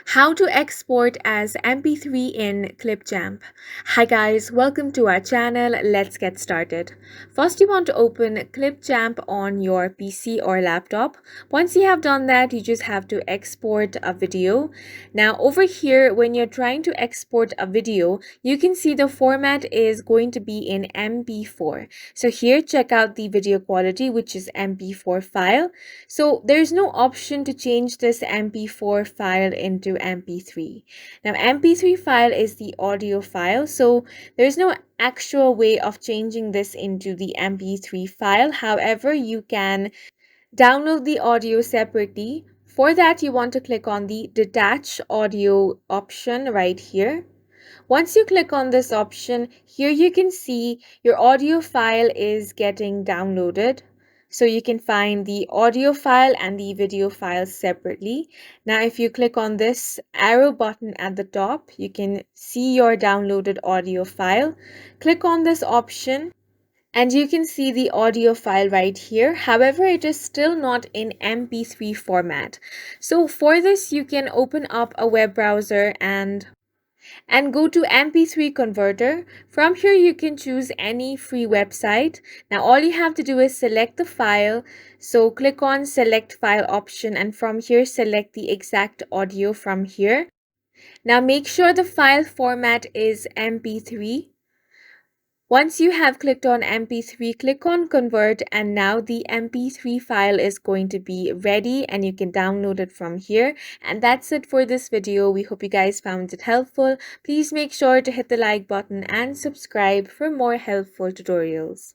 How to export as MP3 in ClipChamp. Hi guys, welcome to our channel. Let's get started. First, you want to open ClipChamp on your PC or laptop. Once you have done that, you just have to export a video. Now over here, when you're trying to export a video, you can see the format is going to be in MP4. So here, check out the video quality, which is MP4 file. So there's no option to change this MP4 file into MP3. Now MP3 file is the audio file, so there's no actual way of changing this into the MP3 file. However, you can download the audio separately. For that, you want to click on the detach audio option right here. Once you click on this option, here you can see your audio file is getting downloaded. So you can find the audio file and the video file separately. Now, if you click on this arrow button at the top, you can see your downloaded audio file. Click on this option and you can see the audio file right here. However, it is still not in MP3 format. So for this, you can open up a web browser and go to MP3 converter. From here you can choose any free website. Now all you have to do is select the file. So click on select file option and from here select the exact audio from here. Now make sure the file format is MP3. Once you have clicked on MP3, click on convert and now the MP3 file is going to be ready and you can download it from here. And that's it for this video. We hope you guys found it helpful. Please make sure to hit the like button and subscribe for more helpful tutorials.